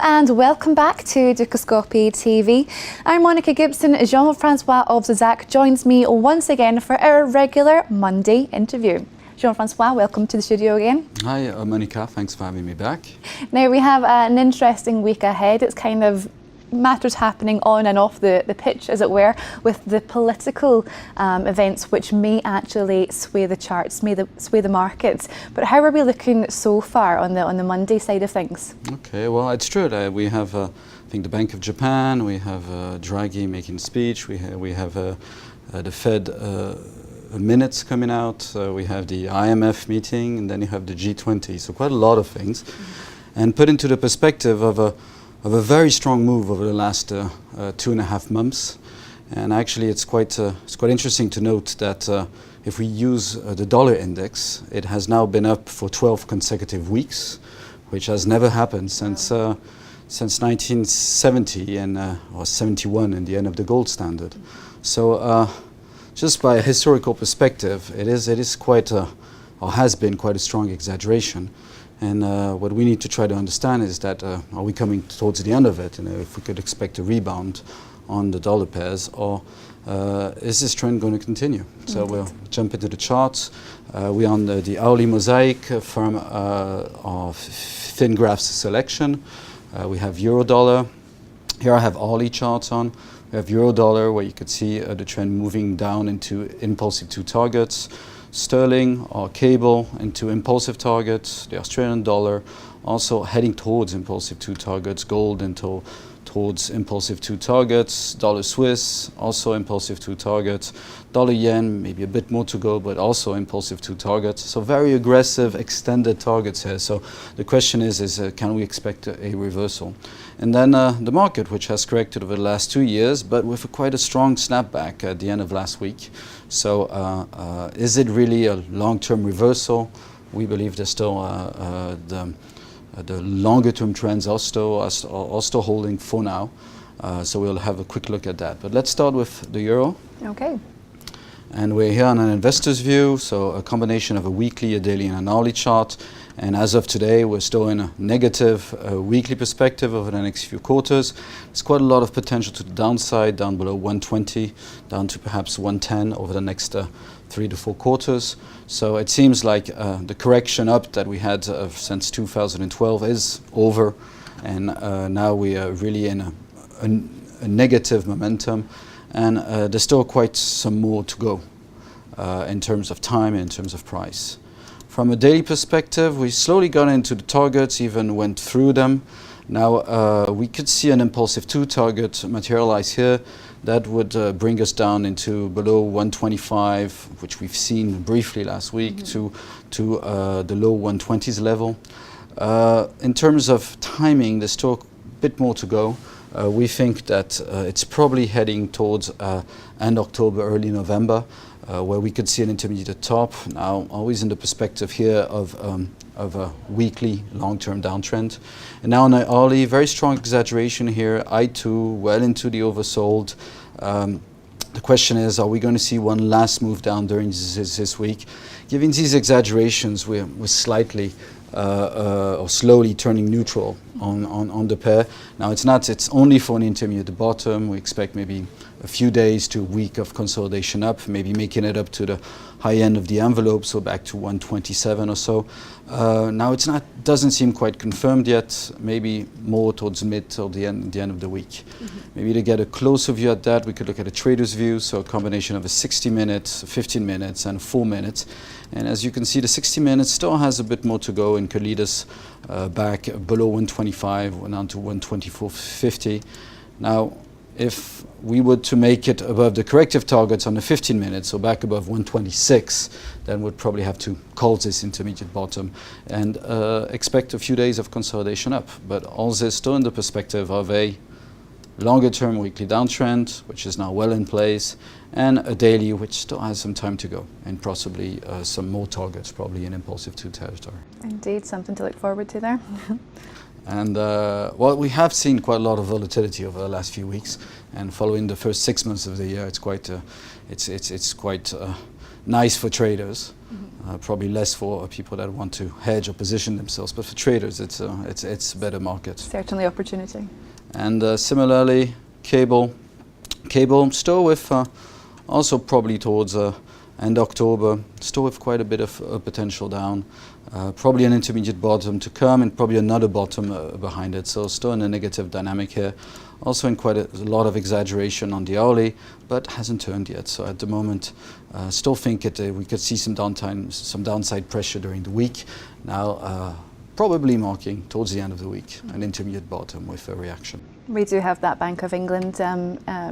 and welcome back to Dukascopy TV. I'm Monica Gibson. Jean-François Owczarczak joins me once again for our regular Monday interview. Jean-François, welcome to the studio again. Hi Monica, thanks for having me back. Now we have an interesting week ahead. It's kind of matters happening on and off the pitch, as it were, with the political events which may actually sway the charts, sway the markets. But how are we looking so far on the Monday side of things? Okay, well, it's true that we have, I think, the Bank of Japan, we have Draghi making a speech, we have the Fed minutes coming out, we have the IMF meeting, and then you have the G20. So quite a lot of things. And put into the perspective of a very strong move over the last 2.5 months. And actually it's quite interesting to note that if we use the dollar index, it has now been up for 12 consecutive weeks, which has never happened since 1970 or 71 in the end of the gold standard. So just by a historical perspective, it is quite or has been quite a strong exaggeration. And what we need to try to understand is that are we coming towards the end of it? If we could expect a rebound on the dollar pairs, or is this trend going to continue? So we'll jump into the charts. We're on the hourly mosaic from our FinGraphs selection. We have euro dollar. Here I have hourly charts on. We have euro dollar, where you could see the trend moving down into impulsive 2 targets. Sterling or cable into impulsive targets, the Australian dollar also heading towards impulsive 2 targets, gold towards impulsive 2 targets, dollar Swiss also impulsive 2 targets, dollar yen maybe a bit more to go, but also impulsive 2 targets. So very aggressive extended targets here. So the question is can we expect a reversal? And then the market, which has corrected over the last 2 years, but with quite a strong snapback at the end of last week. So is it really a long-term reversal? We believe there's still the longer-term trends are still holding for now. So we'll have a quick look at that. But let's start with the euro. Okay. And we're here on an investor's view, so a combination of a weekly, a daily, and an hourly chart. And as of today, we're still in a negative weekly perspective over the next few quarters. There's quite a lot of potential to the downside, down below 120, down to perhaps 110 over the next 3 to 4 quarters. So it seems like the correction up that we had since 2012 is over, and now we are really in a negative momentum. And there's still quite some more to go in terms of time and in terms of price. From a daily perspective, we slowly got into the targets, even went through them. Now we could see an impulsive 2 target materialize here. That would bring us down into below 125, which we've seen briefly last week, to the low 120s level. In terms of timing, there's still a bit more to go. We think that it's probably heading towards end October, early November, where we could see an intermediate top. Now, always in the perspective here of a weekly long-term downtrend. And now on the hourly, very strong exaggeration here, I2 well into the oversold. The question is, are we going to see one last move down during this week? Given these exaggerations, we're slightly or slowly turning neutral on the pair. Now it's only for an intermediate bottom. We expect maybe a few days to a week of consolidation up, maybe making it up to the high end of the envelope, so back to 127 or so. Now doesn't seem quite confirmed yet, maybe more towards mid or the end of the week. Maybe to get a closer view at that, we could look at a trader's view, so a combination of a 60 minutes, 15 minutes and 4 minutes. And as you can see, the 60 minutes still has a bit more to go and could lead us back below 125, down to 124.50. Now, if we were to make it above the corrective targets on the 15 minutes, so back above 126, then we'd probably have to call this intermediate bottom and expect a few days of consolidation up. But all this still in the perspective of a longer-term weekly downtrend, which is now well in place, and a daily, which still has some time to go, and possibly some more targets, probably in impulsive 2 territory. Indeed, something to look forward to there. And well, we have seen quite a lot of volatility over the last few weeks, and following the first 6 months of the year, it's quite nice for traders. Probably less for people that want to hedge or position themselves, but for traders it's a better market. Certainly opportunity. And similarly, cable still with also probably towards end October, still with quite a bit of potential down. Probably an intermediate bottom to come and probably another bottom behind it. So still in a negative dynamic here. Also in quite a lot of exaggeration on the hourly, but hasn't turned yet. So at the moment, still think we could see some downside pressure during the week. Now, probably marking towards the end of the week an intermediate bottom with a reaction. We do have that Bank of England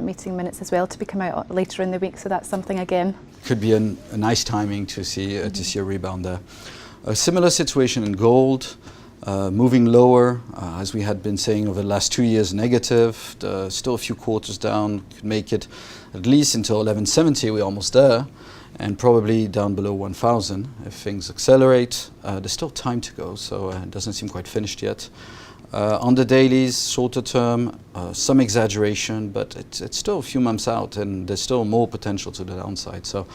meeting minutes as well to be come out later in the week, so that's something again. Could be a nice timing to see a rebound there. A similar situation in gold. Moving lower, as we had been saying over the last 2 years, negative, still a few quarters down, could make it at least until 1170, we're almost there, and probably down below 1000 if things accelerate. There's still time to go, so it doesn't seem quite finished yet. On the dailies, shorter term, some exaggeration, but it's still a few months out and there's still more potential to the downside. So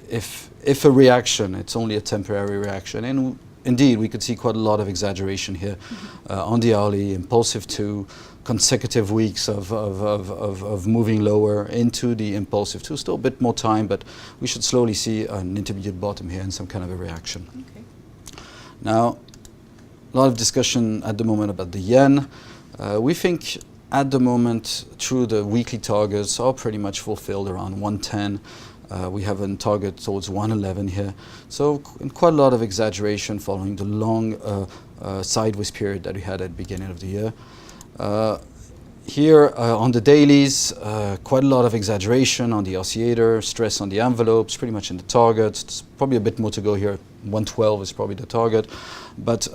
if a reaction, it's only a temporary reaction. And indeed, we could see quite a lot of exaggeration here on the hourly, impulsive to consecutive weeks of moving lower into the impulsive two. Still a bit more time, but we should slowly see an intermediate bottom here and some kind of a reaction. Okay. Now, a lot of discussion at the moment about the yen. We think at the moment, through the weekly targets are pretty much fulfilled around 110. We have a target towards 111 here. So quite a lot of exaggeration following the long sideways period that we had at the beginning of the year. Here on the dailies, quite a lot of exaggeration on the oscillator, stress on the envelopes, pretty much in the target. It's probably a bit more to go here. 112 is probably the target. But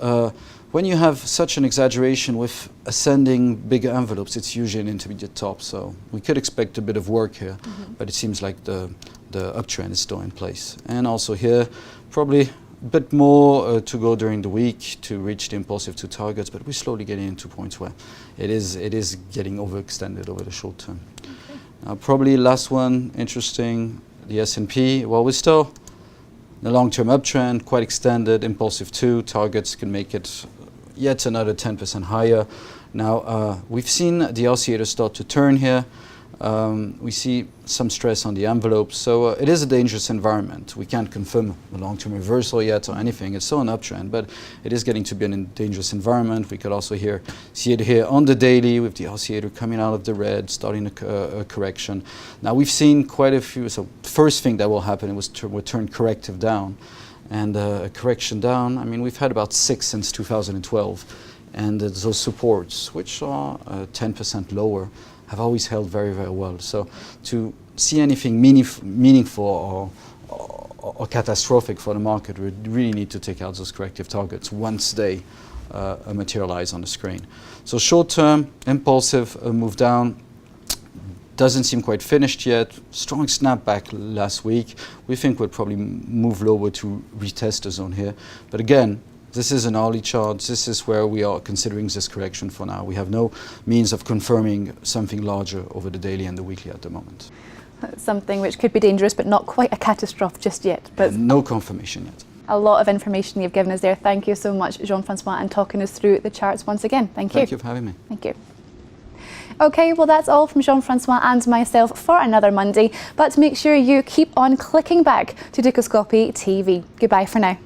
when you have such an exaggeration with ascending bigger envelopes, it's usually an intermediate top. So we could expect a bit of work here, but it seems like the uptrend is still in place. And also here, probably a bit more to go during the week to reach the impulsive two targets, but we're slowly getting into points where it is getting overextended over the short term. Okay. Now, probably last one, interesting, the S&P. Well, we're still in a long-term uptrend, quite extended, impulsive two targets can make it yet another 10% higher. Now, we've seen the oscillator start to turn here. We see some stress on the envelope, so it is a dangerous environment. We can't confirm a long-term reversal yet or anything. It's still an uptrend, but it is getting to be a dangerous environment. We could also see it here on the daily with the oscillator coming out of the red, starting a correction. Now we've seen quite a few. So first thing that will happen was will turn corrective down, and a correction down. I mean, we've had about 6 since 2012, and those supports, which are 10% lower, have always held very, very well. So to see anything meaningful or catastrophic for the market, we really need to take out those corrective targets once they materialize on the screen. So short term, impulsive move down, doesn't seem quite finished yet. Strong snapback last week. We think we'll probably move lower to retest the zone here. But again, this is an hourly chart. This is where we are considering this correction for now. We have no means of confirming something larger over the daily and the weekly at the moment. Something which could be dangerous, but not quite a catastrophe just yet. But no confirmation yet. A lot of information you've given us there. Thank you so much, Jean-François, and talking us through the charts once again. Thank you. Thank you for having me. Thank you. Okay, well that's all from Jean-François and myself for another Monday. But make sure you keep on clicking back to Dukoscopy TV. Goodbye for now.